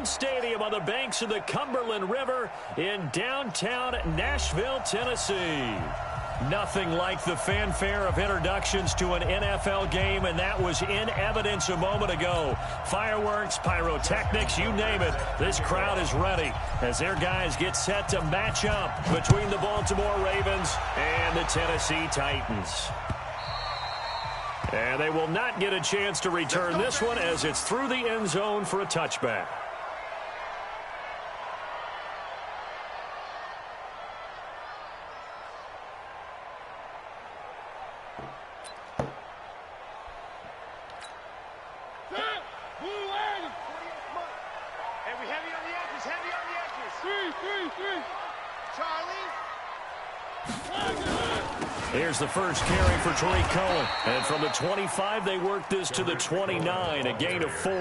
One Stadium on the banks of the Cumberland River in downtown Nashville, Tennessee. Nothing like the fanfare of introductions to an NFL game, and that was in evidence a moment ago. Fireworks, pyrotechnics, you name it. This crowd is ready as their guys get set to match up between the Baltimore Ravens and the Tennessee Titans. And they will not get a chance to return this one as it's through the end zone for a touchback. Here's the first carry for Tariq Cohen. And from the 25, they work this to the 29, a gain of 4.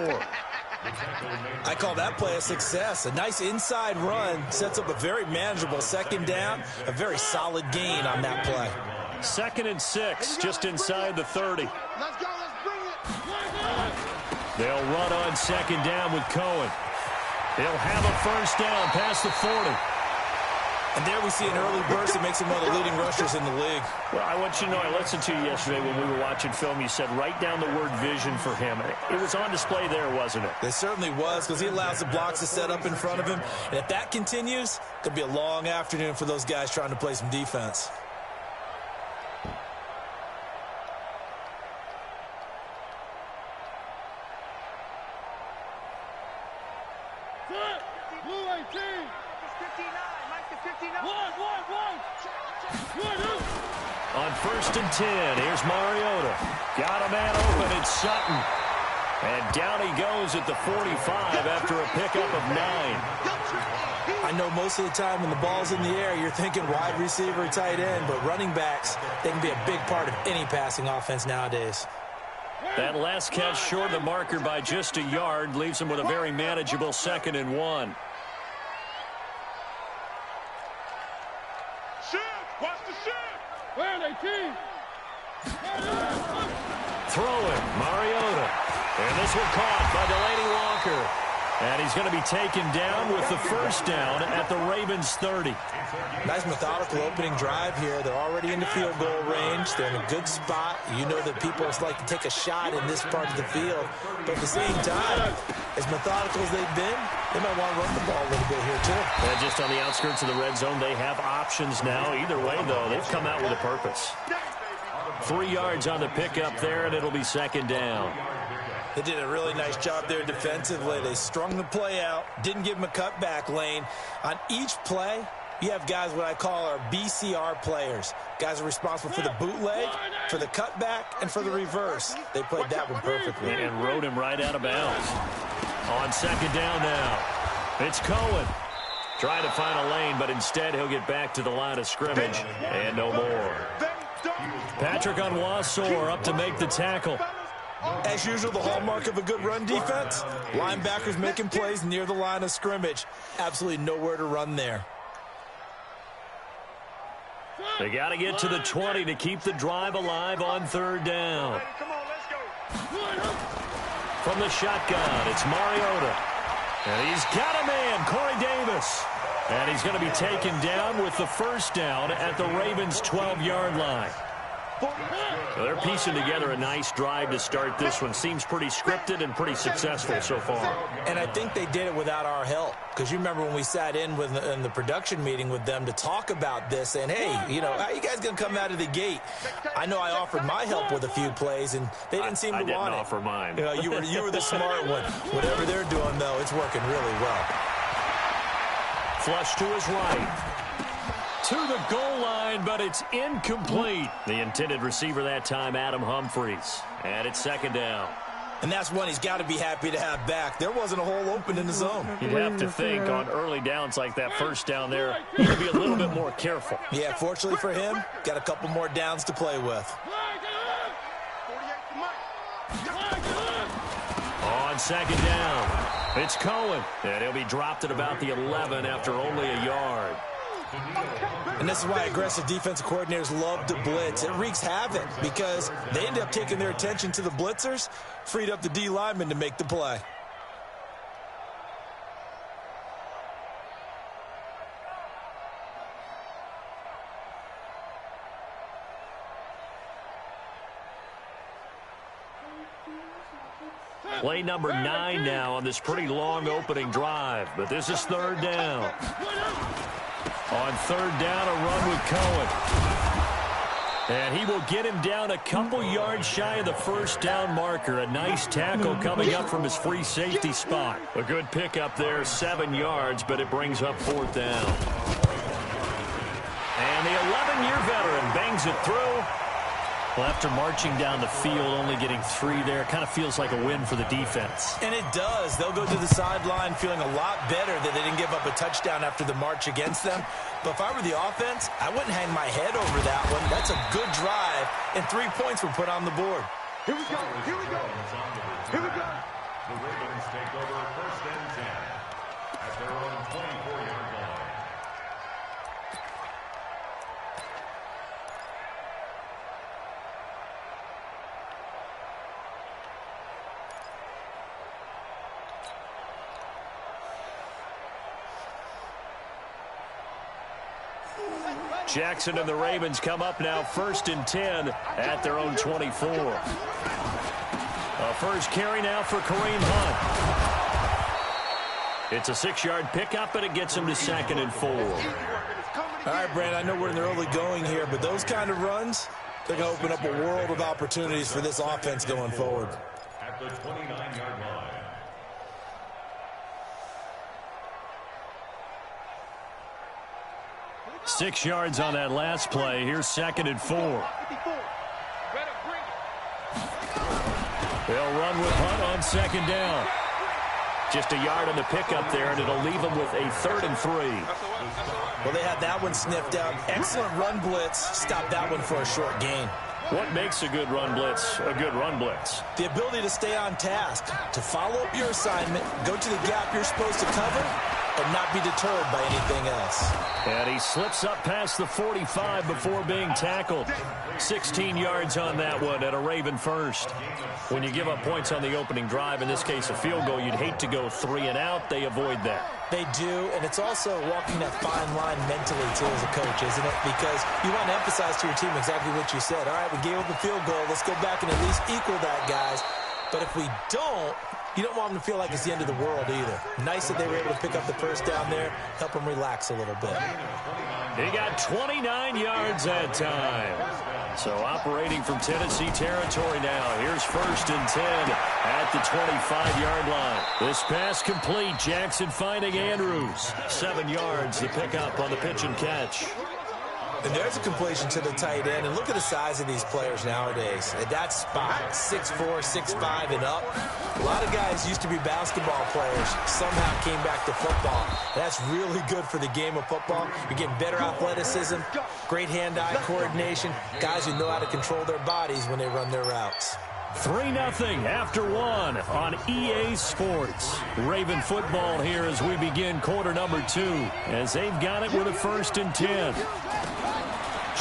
I call that play a success. A nice inside run sets up a very manageable second down, a very solid gain on that play. 2nd and 6, just inside the 30. Let's go, let's bring it. They'll run on 2nd down with Cohen. He'll have a first down past the 40. And there we see an early burst that makes him one of the leading rushers in the league. Well, I want you to know, I listened to you yesterday when we were watching film. You said write down the word vision for him. It was on display there, wasn't it? It certainly was, because he allows the blocks to set up in front of him. And if that continues, it could be a long afternoon for those guys trying to play some defense. On 1st and 10, here's Mariota. Got a man open, it's Sutton. And down he goes at the 45 after a pickup of 9. I know most of the time when the ball's in the air, you're thinking wide receiver, tight end, but running backs, they can be a big part of any passing offense nowadays. That last catch short of the marker by just a yard leaves him with a very manageable 2nd and 1. Throwing, Mariota. And this one caught by Delaney Walker. And he's going to be taken down with the first down at the Ravens 30. Nice methodical opening drive here. They're already in the field goal range. They're in a good spot. You know that people like to take a shot in this part of the field. But at the same time, as methodical as they've been, they might want to run the ball a little bit here, too. And just on the outskirts of the red zone, they have options now. Either way, though, they've come out with a purpose. 3 yards on the pickup there, and it'll be 2nd down. They did a really nice job there defensively. They strung the play out, didn't give him a cutback lane. On each play, you have guys what I call our BCR players. Guys are responsible for the bootleg, for the cutback, and for the reverse. They played that one perfectly. And rode him right out of bounds. On 2nd down now, it's Cohen. Trying to find a lane, but instead he'll get back to the line of scrimmage. And no more. Patrick Onwuasor up to make the tackle. As usual, the hallmark of a good run defense, linebackers making plays near the line of scrimmage. Absolutely nowhere to run there. They got to get to the 20 to keep the drive alive on 3rd down. From the shotgun, it's Mariota. And he's got a man, Corey Davis. And he's going to be taken down with the first down at the Ravens' 12-yard line. So they're piecing together a nice drive to start this one. Seems pretty scripted and pretty successful so far. And I think they did it without our help. Because you remember when we sat in the production meeting with them to talk about this, and hey, you know, how you guys going to come out of the gate? I know I offered my help with a few plays, and they didn't seem to want it. I didn't offer mine. You know, you were the smart one. Whatever they're doing, though, it's working really well. Flush to his right. To the goal line, but it's incomplete. The intended receiver that time, Adam Humphries. And it's 2nd down. And that's one he's got to be happy to have back. There wasn't a hole open in the zone. You'd have to think on early downs like that first down there, you need to be a little bit more careful. Yeah, fortunately for him, got a couple more downs to play with. On 2nd down, it's Cohen. And he'll be dropped at about the 11 after only a yard. And this is why aggressive defensive coordinators love to blitz. It wreaks havoc because they end up taking their attention to the blitzers, freed up the D lineman to make the play. Play number 9 now on this pretty long opening drive. But this is third down. On third down, a run with Cohen. And he will get him down a couple yards shy of the first down marker. A nice tackle coming up from his free safety spot. A good pickup there, 7 yards, but it brings up fourth down. And the 11-year veteran bangs it through. Well, after marching down the field, only getting 3 there, kind of feels like a win for the defense. And it does. They'll go to the sideline feeling a lot better that they didn't give up a touchdown after the march against them. But if I were the offense, I wouldn't hang my head over that one. That's a good drive, and 3 points were put on the board. Here we go. Here we go. Here we go. The Ravens take over first and 10 at their own 24-yard line. Jackson and the Ravens come up now first and 10 at their own 24. A first carry now for Kareem Hunt. It's a 6-yard pickup, but it gets him to second and 4. All right, Brandon, I know we're in the early going here, but those kind of runs, they're going to open up a world of opportunities for this offense going forward. At the 29-yard line. 6 yards on that last play. Here's second and 4. They'll run with Hunt on second down. Just a yard on the pickup there, and it'll leave them with a 3rd and 3. Well, they had that one sniffed out. Excellent run blitz. Stop that one for a short gain. What makes a good run blitz a good run blitz? The ability to stay on task, to follow up your assignment, go to the gap you're supposed to cover, and not be deterred by anything else. And he slips up past the 45 before being tackled. 16 yards on that one at a Raven first. When you give up points on the opening drive, in this case a field goal, you'd hate to go 3 and out. They avoid that. They do, and it's also walking that fine line mentally, too, as a coach, isn't it? Because you want to emphasize to your team exactly what you said. All right, we gave up a field goal. Let's go back and at least equal that, guys. But if we don't, you don't want them to feel like it's the end of the world either. Nice that they were able to pick up the first down there, help them relax a little bit. He got 29 yards that time. So operating from Tennessee territory now. Here's first and 10 at the 25-yard line. This pass complete. Jackson finding Andrews. 7 yards, the pickup on the pitch and catch. And there's a completion to the tight end. And look at the size of these players nowadays. At that spot, 6'4", 6'5", and up. A lot of guys used to be basketball players, somehow came back to football. That's really good for the game of football. You're getting better athleticism, great hand-eye coordination, guys who know how to control their bodies when they run their routes. 3-0 after 1 on EA Sports. Raven football here as we begin quarter number 2, as they've got it with a first and 10.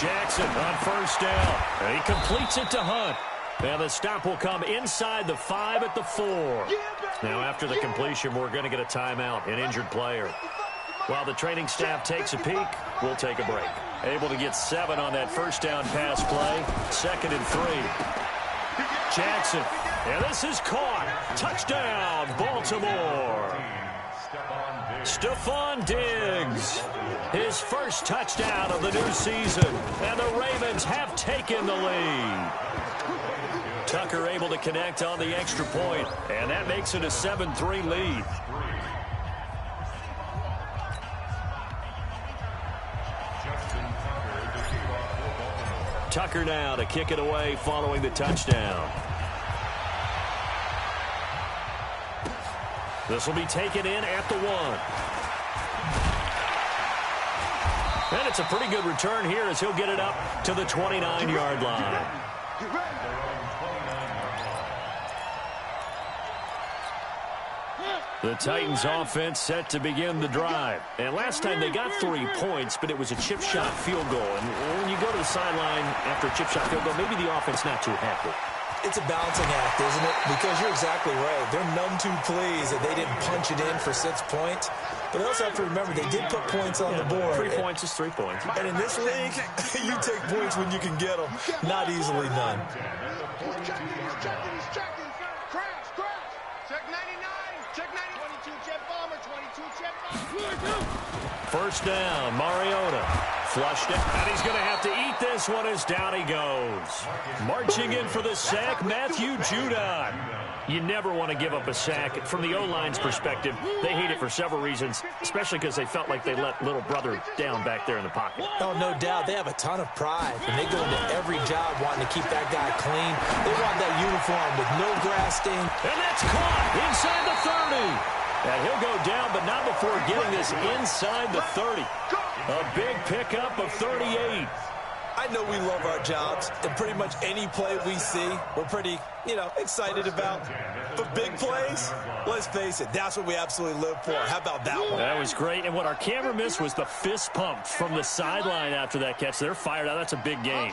Jackson on first down. And he completes it to Hunt. And the stop will come inside the 5 at the 4. Now after the completion, we're going to get a timeout, an injured player. While the training staff takes a peek, we'll take a break. Able to get 7 on that first down pass play. 2nd and 3. Jackson, and this is caught. Touchdown, Baltimore. Stephon Diggs, his first touchdown of the new season, and the Ravens have taken the lead. Tucker able to connect on the extra point, and that makes it a 7-3 lead. Tucker now to kick it away following the touchdown. This will be taken in at the 1. And it's a pretty good return here as he'll get it up to the 29-yard line. The Titans offense set to begin the drive. And last time they got 3 points, but it was a chip shot field goal. And when you go to the sideline after a chip shot field goal, maybe the offense not too happy. It's a balancing act, isn't it? Because you're exactly right. They're none too pleased that they didn't punch it in for 6 points. But they also have to remember they did put points on the board. 3 points is 3 points. And in this league, you take points when you can get them. Not easily done. Check 90. 22 jet bomber. 22 jet bomber. First down, Mariota. Flushed out, and he's going to have to eat this one as down he goes. Marching in for the sack, Matthew Judon. You never want to give up a sack. From the O-line's perspective, they hate it for several reasons, especially because they felt like they let little brother down back there in the pocket. Oh, no doubt. They have a ton of pride, and they go into every job wanting to keep that guy clean. They want that uniform with no grass stain. And that's caught inside the 30. And he'll go down, but not before getting this inside the 30. A big pickup of 38. I know we love our jobs, and pretty much any play we see, we're pretty, excited about. But big plays, let's face it, that's what we absolutely live for. How about that one? That was great, and what our camera missed was the fist pump from the sideline after that catch. They're fired out. That's a big game.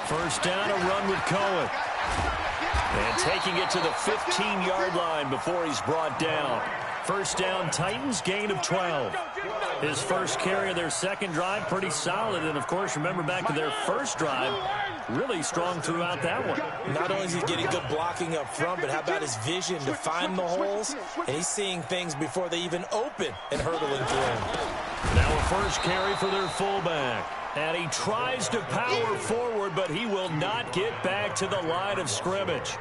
First down, a run with Cohen. And taking it to the 15-yard line before he's brought down. First down, Titans, gain of 12. His first carry of their second drive, pretty solid. And, of course, remember back to their first drive, really strong throughout that one. Not only is he getting good blocking up front, but how about his vision to find the holes? And he's seeing things before they even open and hurdling through. Now a first carry for their fullback. And he tries to power forward, but he will not get back to the line of scrimmage.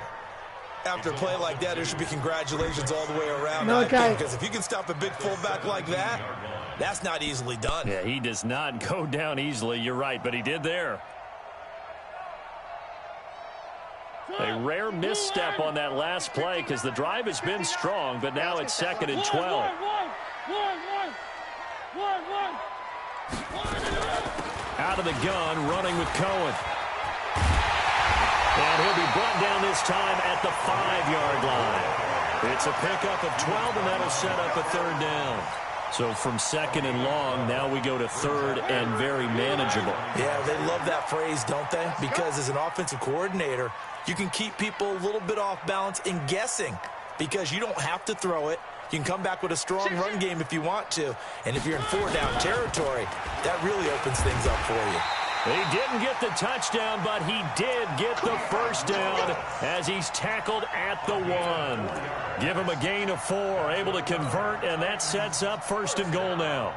After a play like that, there should be congratulations all the way around. Okay. Because if you can stop a big fullback like that, that's not easily done. Yeah, he does not go down easily. You're right, but he did there. A rare misstep on that last play because the drive has been strong, but now it's 2nd and 12. Out of the gun, running with Cohen. And he'll be brought down this time at the 5-yard line. It's a pickup of 12, and that'll set up a third down. So from 2nd and long, now we go to 3rd and very manageable. Yeah, they love that phrase, don't they? Because as an offensive coordinator, you can keep people a little bit off balance and guessing because you don't have to throw it. You can come back with a strong run game if you want to. And if you're in 4-down territory, that really opens things up for you. He didn't get the touchdown, but he did get the first down as he's tackled at the 1. Give him a gain of 4, able to convert, and that sets up 1st and goal now.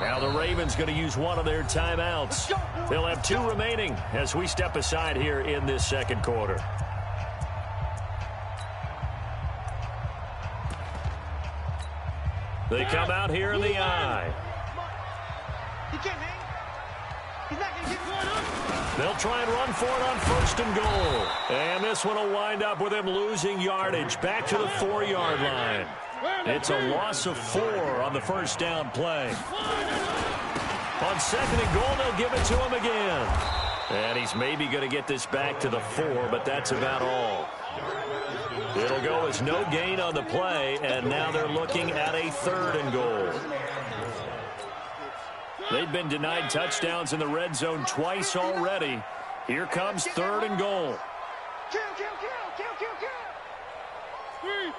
Now the Ravens going to use one of their timeouts. They'll have 2 remaining as we step aside here in this second quarter. They come out here in the eye. They'll try and run for it on 1st and goal. And this one will wind up with him losing yardage back to the 4-yard line. It's a loss of 4 on the first down play. On 2nd and goal, they'll give it to him again. And he's maybe going to get this back to the 4, but that's about all. It'll go as no gain on the play, and now they're looking at a 3rd and goal. They've been denied touchdowns in the red zone twice already. Here comes 3rd and goal. Kill. 3.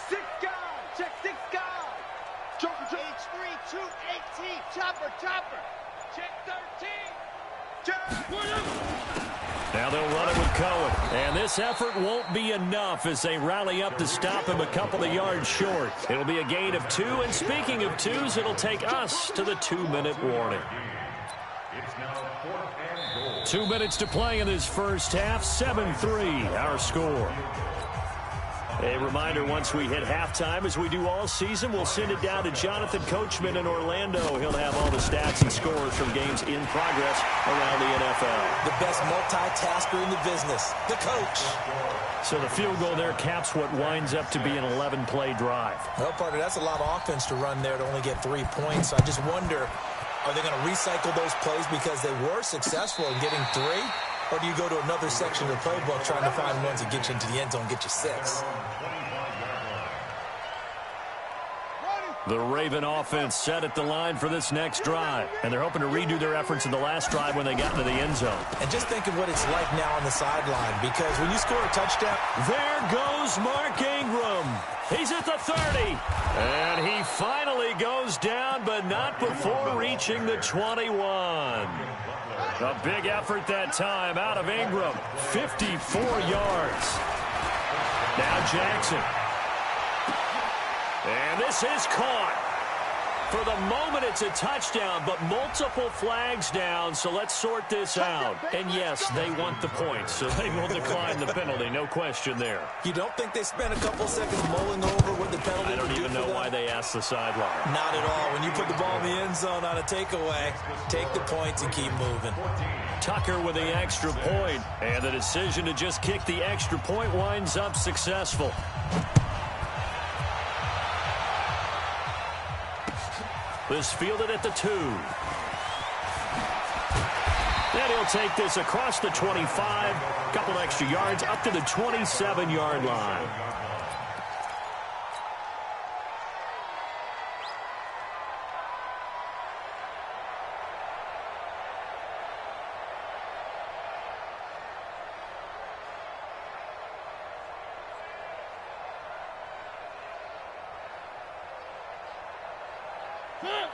6 guys. Check 6 guys. H3, 218. Chopper. Check 13. Now they'll run it with Cohen. And this effort won't be enough as they rally up to stop him a couple of yards short. It'll be a gain of 2. And speaking of 2s, it'll take us to the 2-minute warning. 2 minutes to play in this first half. 7-3 our score. A reminder, once we hit halftime, as we do all season, we'll send it down to Jonathan Coachman in Orlando. He'll have all the stats and scores from games in progress around the NFL. The best multitasker in the business, the coach. So the field goal there caps what winds up to be an 11-play drive. Well, partner, that's a lot of offense to run there to only get 3 points. So I just wonder, are they going to recycle those plays because they were successful in getting 3? Or do you go to another section of the playbook trying to find ones that get you into the end zone, get you 6? The Raven offense set at the line for this next drive. And they're hoping to redo their efforts in the last drive when they got into the end zone. And just think of what it's like now on the sideline, because when you score a touchdown... There goes Mark Ingram. He's at the 30. And he finally goes down, but not before reaching the 21. A big effort that time out of Ingram. 54 yards. Now Jackson. And this is caught. For the moment, it's a touchdown, but multiple flags down, so let's sort this out. And yes, they want the points, so they will decline the penalty, no question there. You don't think they spent a couple seconds mulling over what the penalty I don't would do even know why they asked the sideline. Not at all. When you put the ball in the end zone on a takeaway, take the points and keep moving. Tucker with the extra point, and the decision to just kick the extra point winds up successful. This fielded at the 2. Then he'll take this across the 25. Couple extra yards up to the 27-yard line.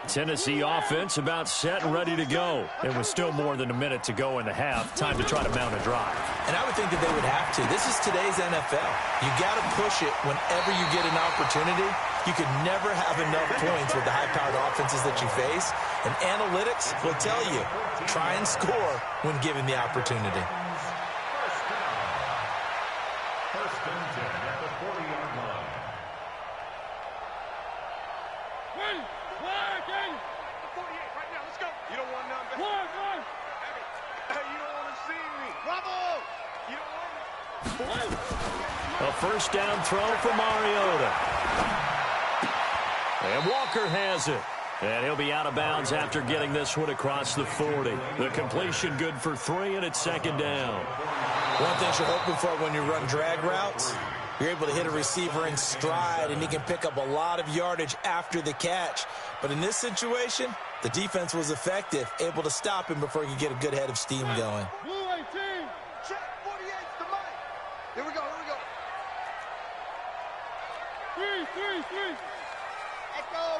Tennessee offense about set and ready to go. And with still more than a minute to go in the half, time to try to mount a drive. And I would think that they would have to. This is today's NFL. You got to push it whenever you get an opportunity. You could never have enough points with the high-powered offenses that you face. And analytics will tell you, try and score when given the opportunity. First and 10 at the 40-yard line. You don't want nothing. Hey, you don't want to see me. Bravo! You don't want me. A first down throw for Mariota. And Walker has it. And he'll be out of bounds after getting this one across the 40. The completion good for 3, and it's second down. One thing you're hoping for when you run drag routes, you're able to hit a receiver in stride, and he can pick up a lot of yardage after the catch. But in this situation, the defense was effective, able to stop him before he could get a good head of steam going. Blue 18. Check 48's the money. Here we go. 3. Let's go.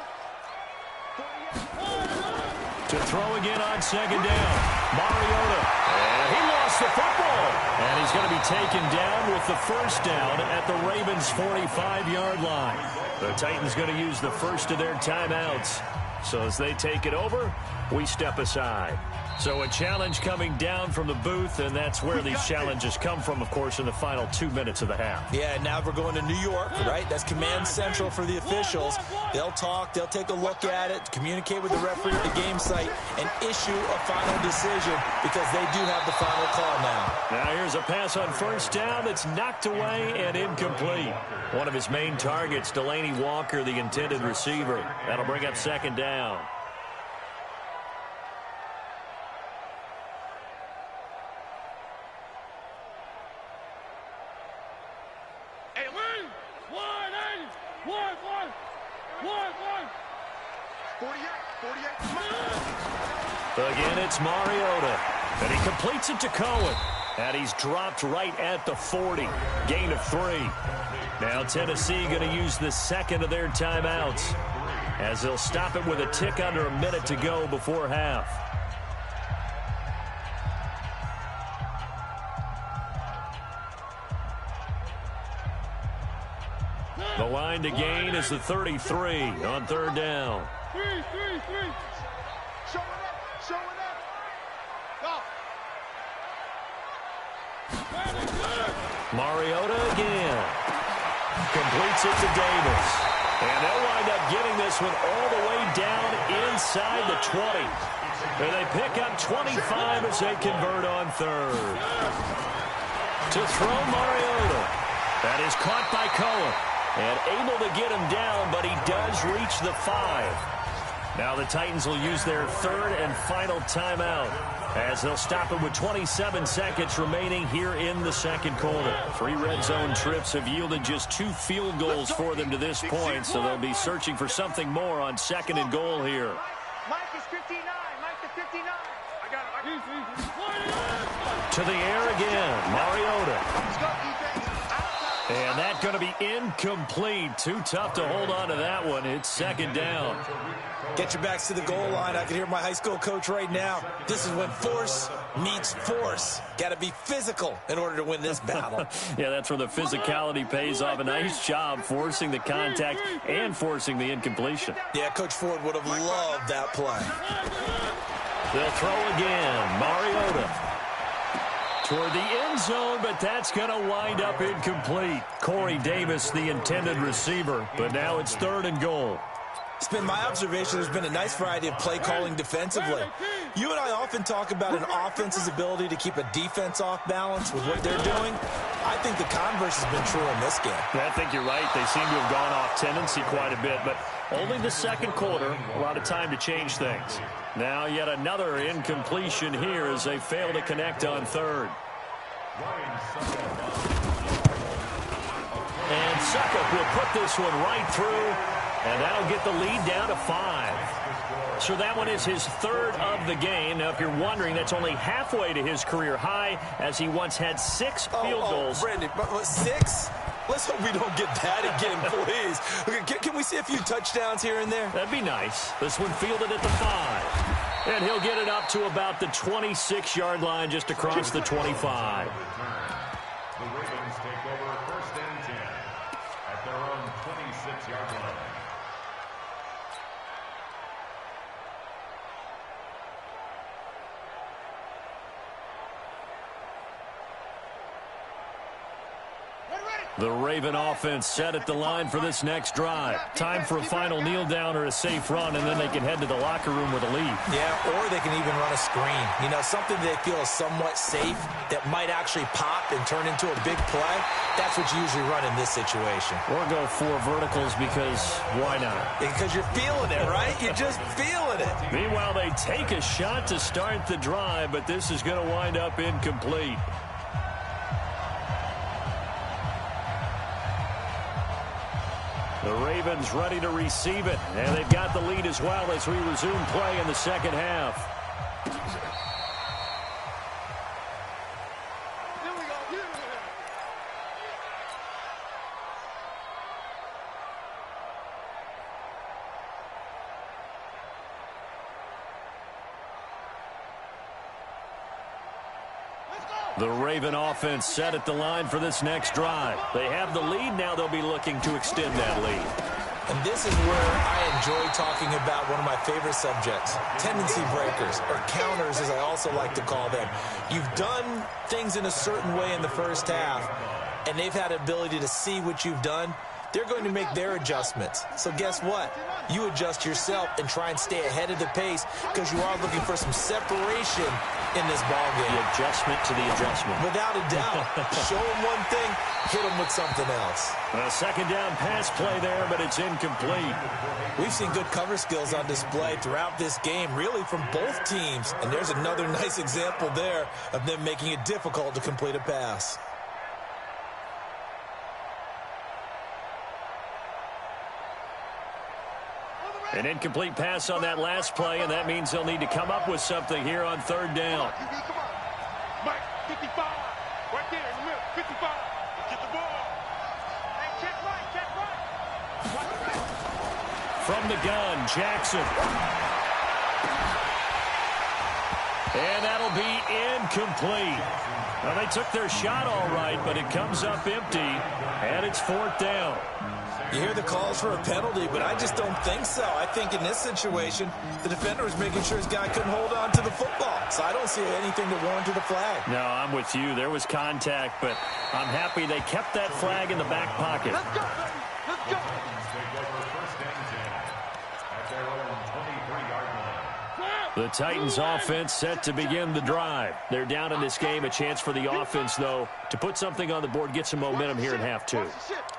To throw again on second down. Mariota. And he lost the football. And he's going to be taken down with the first down at the Ravens' 45-yard line. The Titans going to use the first of their timeouts. So as they take it over, we step aside. So a challenge coming down from the booth, and that's where these challenges come from, of course, in the final 2 minutes of the half. Yeah, now we're going to New York, right? That's command central for the officials. They'll talk, they'll take a look at it, communicate with the referee at the game site, and issue a final decision because they do have the final call now. Now here's a pass on first down that's knocked away and incomplete. One of his main targets, Delaney Walker, the intended receiver. That'll bring up second down. Again, it's Mariota. And he completes it to Cohen. And he's dropped right at the 40. Gain of 3. Now Tennessee going to use the second of their timeouts, as they'll stop it with a tick under a minute to go before half. The line to gain is the 33 on third down. 3. Show it up. Go. Mariota again. Completes it to Davis. And they'll wind up getting this one all the way down inside the 20. And they pick up 25 as they convert on third. To throw Mariota. That is caught by Cohen. And able to get him down, but he does reach the 5. Now the Titans will use their third and final timeout, as they'll stop it with 27 seconds remaining here in the second quarter. 3 red zone trips have yielded just 2 field goals for them to this point, so they'll be searching for something more on second and goal here. Mike is 59. I got it. To the air again, Mariota. Let's go, defense. Outside. And that's going to be incomplete. Too tough to hold on to that one. It's second down. Get your backs to the goal line. I can hear my high school coach right now. This is when force meets force. Got to be physical in order to win this battle. Yeah, that's where the physicality pays off. A nice job forcing the contact and forcing the incompletion. Yeah, Coach Ford would have loved that play. They'll throw again. Mariota toward the end zone, but that's going to wind up incomplete. Corey Davis, the intended receiver, but now it's 3rd and goal. It's been my observation there's been a nice variety of play calling defensively. You and I often talk about an offense's ability to keep a defense off balance with what they're doing. I think the converse has been true in this game. I think you're right. They seem to have gone off tendency quite a bit, but only the second quarter, a lot of time to change things. Now yet another incompletion here as they fail to connect on 3rd. And Suckup will put this one right through, and that'll get the lead down to 5. So that one is his 3rd of the game. Now, if you're wondering, that's only halfway to his career high, as he once had 6 field goals. Brandon, 6? Let's hope we don't get that again, please. Okay, can we see a few touchdowns here and there? That'd be nice. This one fielded at the 5. And he'll get it up to about the 26-yard line, just across the 25. The Ravens take over 1st and 10 at their own 26-yard line. The Raven offense set at the line for this next drive. Time for a final kneel down or a safe run, and then they can head to the locker room with a lead. Yeah, or they can even run a screen. You know, something they feel is somewhat safe that might actually pop and turn into a big play. That's what you usually run in this situation. Or go 4 verticals because why not? Because you're feeling it, right? You're just feeling it. Meanwhile, they take a shot to start the drive, but this is going to wind up incomplete. The Ravens ready to receive it, and they've got the lead as well as we resume play in the second half. Here we go. The Raven offense set at the line for this next drive. They have the lead. Now they'll be looking to extend that lead. And this is where I enjoy talking about one of my favorite subjects, tendency breakers, or counters as I also like to call them. You've done things in a certain way in the first half, and they've had the ability to see what you've done. They're going to make their adjustments. So guess what? You adjust yourself and try and stay ahead of the pace because you are looking for some separation in this ballgame. The adjustment to the adjustment. Without a doubt. Show them one thing, hit them with something else. A second down pass play there, but it's incomplete. We've seen good cover skills on display throughout this game, really from both teams. And there's another nice example there of them making it difficult to complete a pass. An incomplete pass on that last play, and that means they'll need to come up with something here on 3rd down. Come on. Mike, 55. Right there in the middle. 55. Get the ball. Hey, check right. From the gun, Jackson. And that'll be incomplete. Well, they took their shot all right, but it comes up empty, and it's 4th down. You hear the calls for a penalty, but I just don't think so. I think in this situation, the defender was making sure his guy couldn't hold on to the football. So I don't see anything to warrant a flag. No, I'm with you. There was contact, but I'm happy they kept that flag in the back pocket. Let's go, baby. Let's go. Take over 1st and 10 at their own 23-yard line. The Titans offense set to begin the drive. They're down in this game. A chance for the offense, though, to put something on the board, get some momentum here in half 2.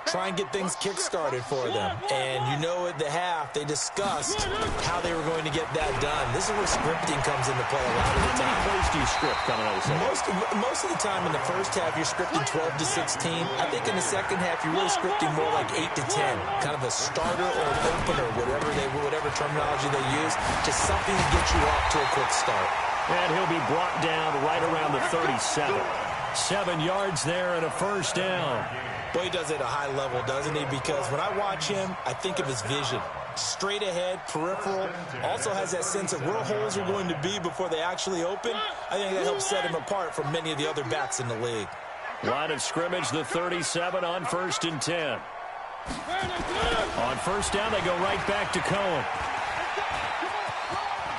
Try and get things kick-started for them. And you know at the half, they discussed how they were going to get that done. This is where scripting comes into play a lot of the time. How many plays do you script coming out of the second? Most of the time in the first half, you're scripting 12 to 16. I think in the second half, you're really scripting more like 8 to 10. Kind of a starter or an opener, whatever terminology they use. Just something to get you off to a quick start. And he'll be brought down right around the 37. 7 yards there and a first down. Boy, he does it at a high level, doesn't he? Because when I watch him, I think of his vision. Straight ahead, peripheral, also has that sense of where holes are going to be before they actually open. I think that helps set him apart from many of the other backs in the league. Line of scrimmage, the 37 on 1st and 10. On first down, they go right back to Cohen.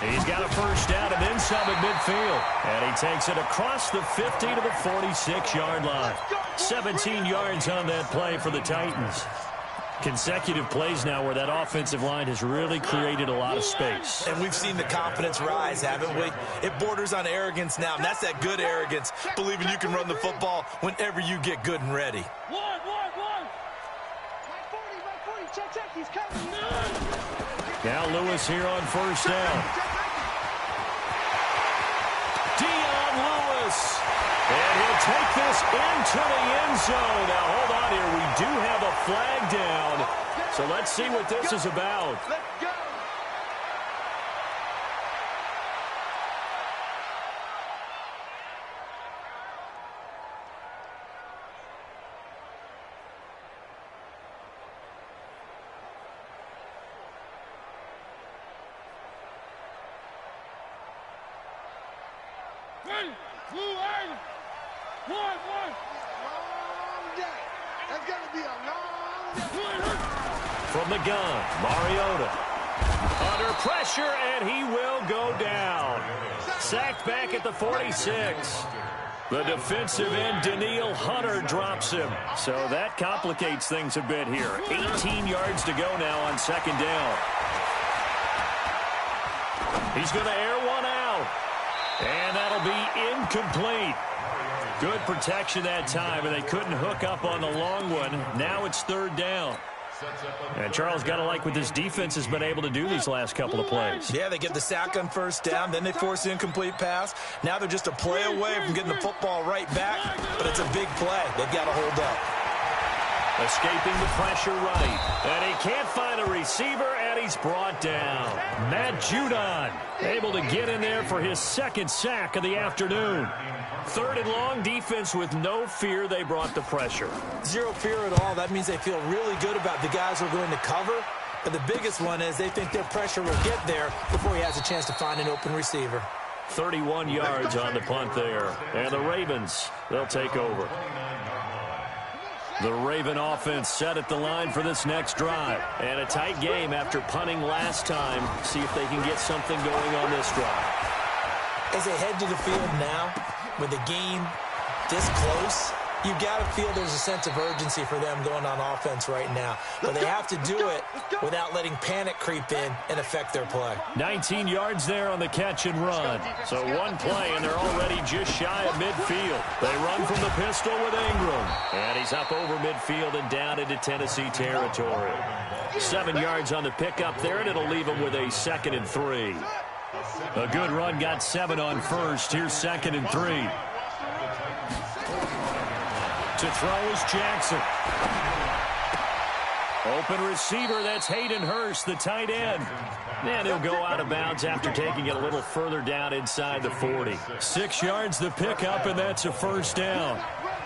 He's got a first down and then some at midfield. And he takes it across the 50 to the 46-yard line. 17 yards on that play for the Titans. Consecutive plays now where that offensive line has really created a lot of space. And we've seen the confidence rise, haven't we? It borders on arrogance now, and that's that good arrogance, believing you can run the football whenever you get good and ready. One. Check, he's coming. Now Lewis here on first down. Dion Lewis. And he'll take this into the end zone. Now, hold on here. We do have a flag down. So let's see what this is about. Let's go. From the gun, Mariota. Under pressure, and he will go down. Sacked back at the 46. The defensive end, Daniil Hunter, drops him. So that complicates things a bit here. 18 yards to go now on second down. He's going to air one out. And that'll be incomplete. Good protection that time, and they couldn't hook up on the long one. Now it's third down. And Charles, got to like what this defense has been able to do these last couple of plays. Yeah, they get the sack on first down, then they force the incomplete pass. Now they're just a play away from getting the football right back, but it's a big play. They've got to hold up. Escaping the pressure right. And he can't find a receiver, and he's brought down. Matt Judon able to get in there for his second sack of the afternoon. Third and long, defense with no fear. They brought the pressure. Zero fear at all. That means they feel really good about the guys who are going to cover. But the biggest one is they think their pressure will get there before he has a chance to find an open receiver. 31 yards on the punt there. And the Ravens, they'll take over. The Raven offense set at the line for this next drive. And a tight game after punting last time. See if they can get something going on this drive. As they head to the field now, with the game this close, you've got to feel there's a sense of urgency for them going on offense right now. But they have to do it without letting panic creep in and affect their play. 19 yards there on the catch and run. So one play, and they're already just shy of midfield. They run from the pistol with Ingram. And he's up over midfield and down into Tennessee territory. 7 yards on the pickup there, and it'll leave them with a 2nd and 3. A good run, got 7 on first. Here's 2nd and 3. To throw is Jackson. Open receiver, that's Hayden Hurst, the tight end. And he'll go out of bounds after taking it a little further down inside the 40. 6 yards the pickup, and that's a first down.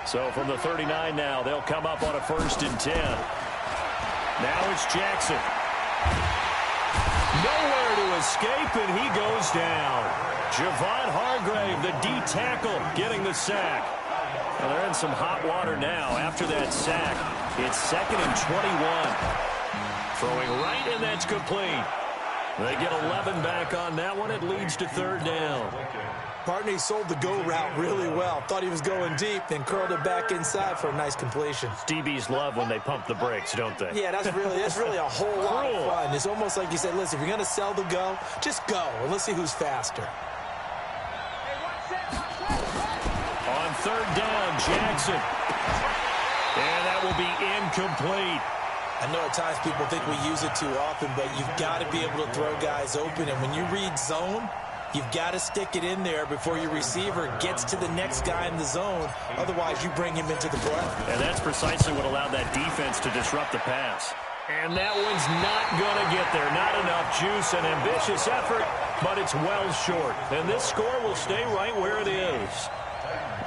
So from the 39 now, they'll come up on a 1st and 10. Now it's Jackson. Nowhere to escape, and he goes down. Javon Hargrave, the D tackle, getting the sack. Well, they're in some hot water now after that sack. It's 2nd and 21. Throwing right, and that's complete. They get 11 back on that one. It leads to third down. Partney sold the go route really well. Thought he was going deep, then curled it back inside for a nice completion. DBs love when they pump the brakes, don't they? Yeah, that's really a whole lot of fun. It's almost like you said, listen, if you're going to sell the go, just go, and let's see who's faster. On third down, Jackson. And that will be incomplete. I know at times people think we use it too often, but you've got to be able to throw guys open. And when you read zone, you've got to stick it in there before your receiver gets to the next guy in the zone. Otherwise, you bring him into the play. And that's precisely what allowed that defense to disrupt the pass. And that one's not going to get there. Not enough juice, an ambitious effort, but it's well short. And this score will stay right where it is.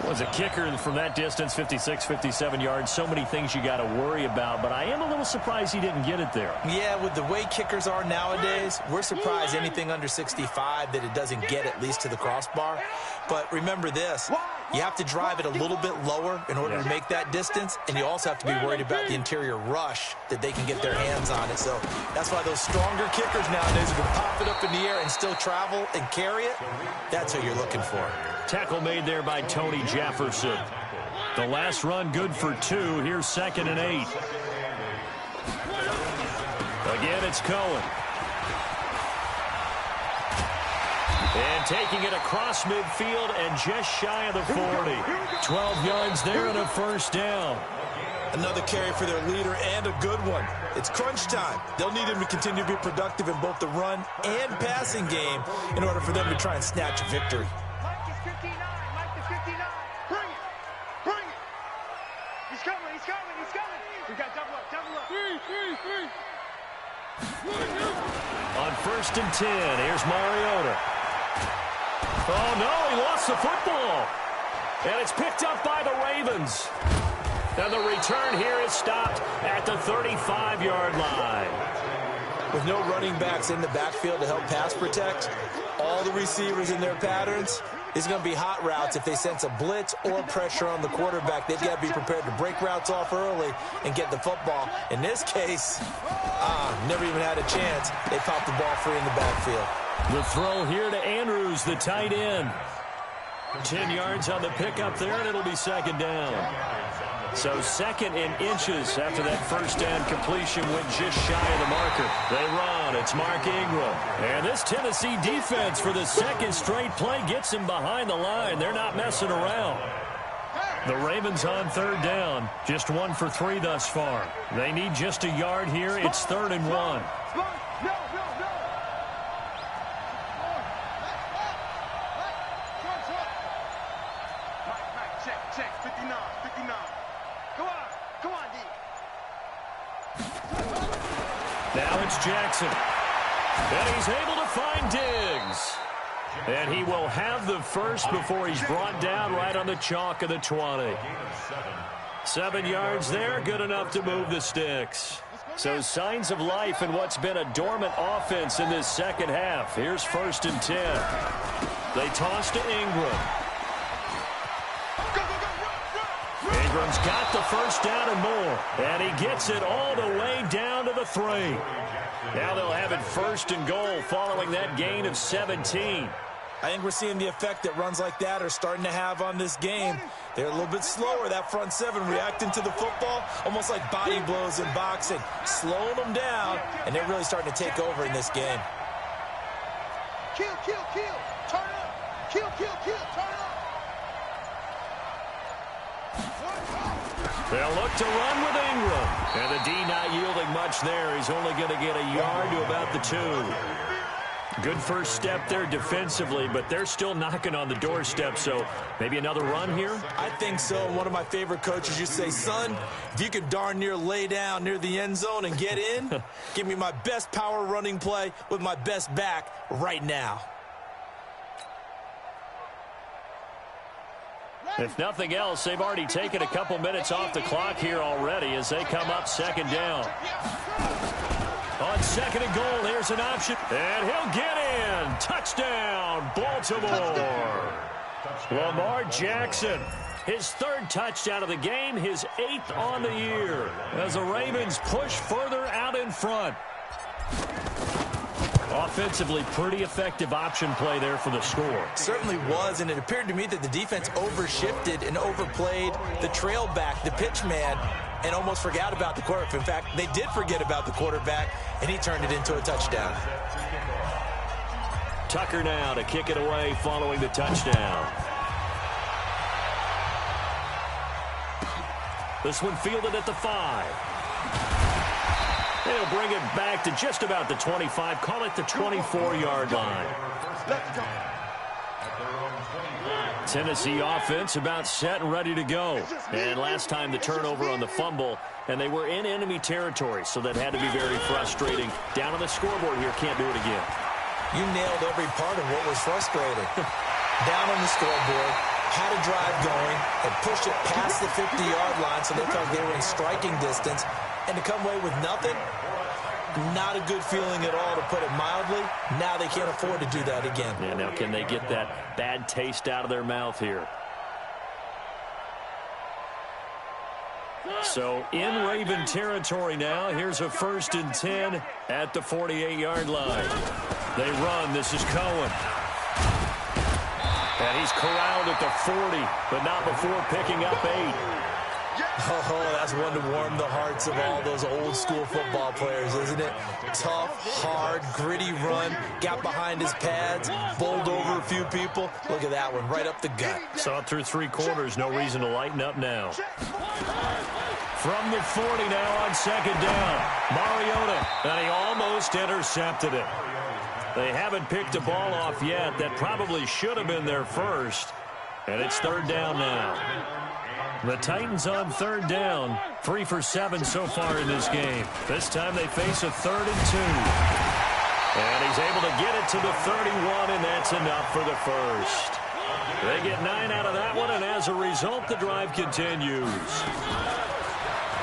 Was a kicker from that distance, 56, 57 yards. So many things you got to worry about, but I am a little surprised he didn't get it there. Yeah, with the way kickers are nowadays, we're surprised anything under 65 that it doesn't get at least to the crossbar. But remember this, you have to drive it a little bit lower in order to make that distance, and you also have to be worried about the interior rush that they can get their hands on it. So that's why those stronger kickers nowadays are going to pop it up in the air and still travel and carry it. That's what you're looking for. Tackle made there by Tony Jefferson. The last run good for 2. Here's 2nd and 8. Again, it's Cohen. And taking it across midfield and just shy of the 40. 12 yards there and a first down. Another carry for their leader and a good one. It's crunch time. They'll need him to continue to be productive in both the run and passing game in order for them to try and snatch a victory. Mike is 59. Mike is 59. Bring it. Bring it. He's coming. He's coming. He's coming. We got double up. Double up. Three. On 1st and 10, here's Mariota. Oh, no, he lost the football. And it's picked up by the Ravens. And the return here is stopped at the 35-yard line. With no running backs in the backfield to help pass protect, all the receivers in their patterns is going to be hot routes. If they sense a blitz or pressure on the quarterback, they've got to be prepared to break routes off early and get the football. In this case, never even had a chance. They popped the ball free in the backfield. The throw here to Andrews, the tight end. 10 yards on the pickup there, and it'll be 2nd down. So 2nd and inches after that first down completion went just shy of the marker. They run. It's Mark Ingram. And this Tennessee defense for the 2nd straight play gets him behind the line. They're not messing around. The Ravens on 3rd down. Just 1 for 3 thus far. They need just a yard here. It's 3rd and 1. Check. 59. Come on, D. Now it's Jackson. And he's able to find Diggs. And he will have the first before he's brought down right on the chalk of the 20. 7 yards there, good enough to move the sticks. So signs of life in what's been a dormant offense in this second half. Here's 1st and 10. They toss to Ingram. Ingram's got the first down and more. And he gets it all the way down to the 3. Now they'll have it 1st and goal following that gain of 17. I think we're seeing the effect that runs like that are starting to have on this game. They're a little bit slower, that front 7, reacting to the football, almost like body blows in boxing, slowing them down, and they're really starting to take over in this game. Kill. Turn up. Kill. Turn up. They'll look to run with Ingram. And the D not yielding much there. He's only going to get a yard to about the 2. Good first step there defensively, but they're still knocking on the doorstep, so maybe another run here? I think so. One of my favorite coaches used to say, son, if you can darn near lay down near the end zone and get in, give me my best power running play with my best back right now. If nothing else, they've already taken a couple minutes off the clock here already as they come up 2nd down. On 2nd and goal, here's an option, and he'll get in. Touchdown, Baltimore. Lamar Jackson, his 3rd touchdown of the game, his 8th on the year, as the Ravens push further out in front. Offensively, pretty effective option play there for the score. Certainly was, and it appeared to me that the defense overshifted and overplayed the trail back, the pitch man, and almost forgot about the quarterback. In fact, they did forget about the quarterback, and he turned it into a touchdown. Tucker now to kick it away following the touchdown. This one fielded at the 5. They'll bring it back to just about the 25. Call it the 24-yard line. Tennessee offense about set and ready to go. And last time the turnover on the fumble, and they were in enemy territory, so that had to be very frustrating. Down on the scoreboard here, can't do it again. You nailed every part of what was frustrating. Down on the scoreboard, had a drive going, and pushed it past the 50-yard line so they felt like they were in striking distance, and to come away with nothing, not a good feeling at all, to put it mildly. Now they can't afford to do that again. Yeah, now can they get that bad taste out of their mouth here? So in Raven territory now. Here's a 1st and 10 at the 48-yard line. They run. This is Cohen. And he's corralled at the 40, but not before picking up 8. Oh, that's one to warm the hearts of all those old-school football players, isn't it? Tough, hard, gritty run. Got behind his pads, bowled over a few people. Look at that one, right up the gut. Saw it through 3 quarters. No reason to lighten up now. From the 40 now on 2nd down. Mariota, and he almost intercepted it. They haven't picked a ball off yet. That probably should have been their first. And it's 3rd down now. The Titans on 3rd down. 3 for 7 so far in this game. This time they face a 3rd and 2. And he's able to get it to the 31, and that's enough for the first. They get 9 out of that one, and as a result, the drive continues.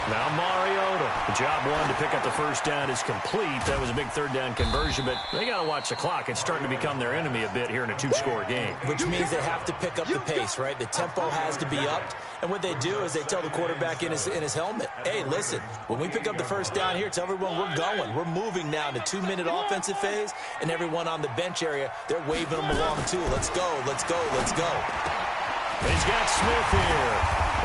Now Mariota. The job one to pick up the first down is complete. That was a big 3rd down conversion, but they got to watch the clock. It's starting to become their enemy a bit here in a 2-score game. Which means they have to pick up the pace, right? The tempo has to be upped. And what they do is they tell the quarterback in his helmet, hey, listen, when we pick up the first down here, tell everyone we're going. We're moving now to 2-minute offensive phase, and everyone on the bench area, they're waving them along too. Let's go, let's go, let's go. He's got Smith here,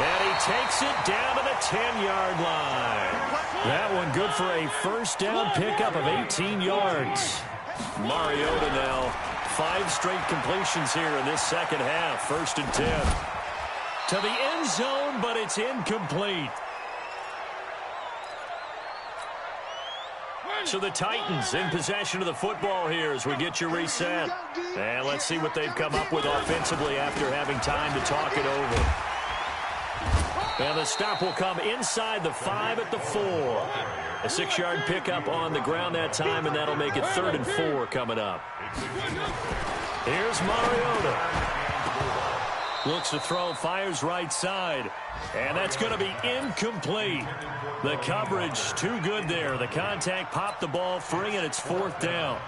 and he takes it down to the 10-yard line. That one good for a first down pickup of 18 yards. Mariota now, 5 straight completions here in this second half. 1st and 10. To the end zone, but it's incomplete. So the Titans in possession of the football here as we get you reset. And let's see what they've come up with offensively after having time to talk it over. And the stop will come inside the 5 at the 4. A 6-yard pickup on the ground that time, and that'll make it 3rd and 4 coming up. Here's Mariota. Looks to throw, fires right side. And that's going to be incomplete. The coverage too good there. The contact popped the ball free, and it's 4th down.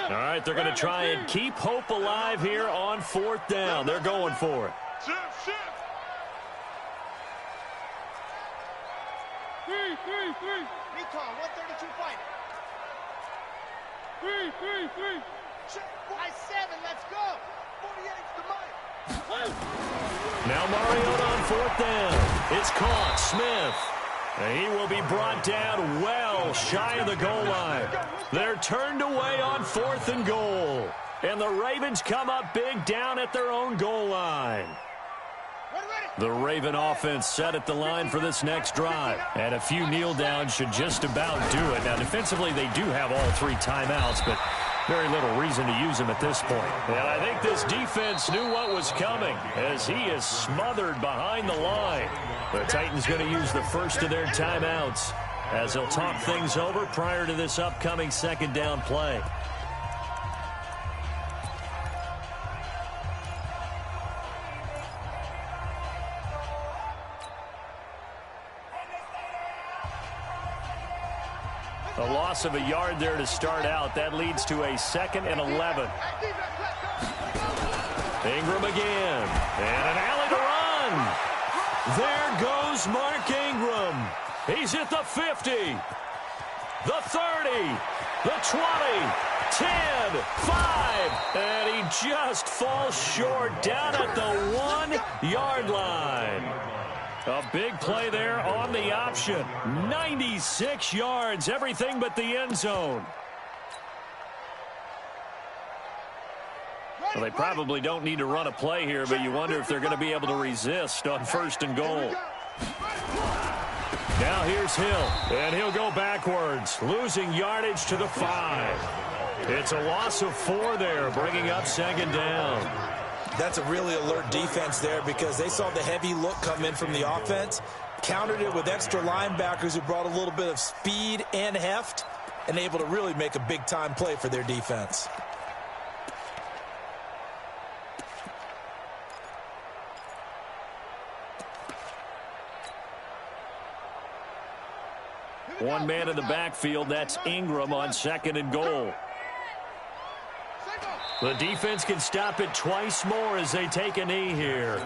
All right, they're going to try and keep hope alive here on 4th down. They're going for it. Recon, 132 fighting. 3. I 7, let's go. 48's the mic. Now Mariota on 4th down. It's caught. Smith. And he will be brought down well shy of the goal line. They're turned away on 4th and goal. And the Ravens come up big down at their own goal line. The Raven offense set at the line for this next drive. And a few kneel downs should just about do it. Now, defensively, they do have all 3 timeouts, but very little reason to use them at this point. And I think this defense knew what was coming as he is smothered behind the line. The Titans going to use the first of their timeouts as they'll talk things over prior to this upcoming 2nd down play. A loss of a yard there to start out. That leads to a 2nd and 11. Ingram again. And an alley to run. There goes Mark Ingram. He's at the 50. The 30. The 20. 10. 5. And he just falls short down at the 1-yard line. A big play there on the option. 96 yards, everything but the end zone. Well, they probably don't need to run a play here, but you wonder if they're going to be able to resist on 1st and goal. Now here's Hill, and he'll go backwards, losing yardage to the 5. It's a loss of 4 there, bringing up 2nd down. That's a really alert defense there because they saw the heavy look come in from the offense, countered it with extra linebackers who brought a little bit of speed and heft, and able to really make a big-time play for their defense. One man in the backfield. That's Ingram on 2nd and goal. The defense can stop it twice more as they take a knee here.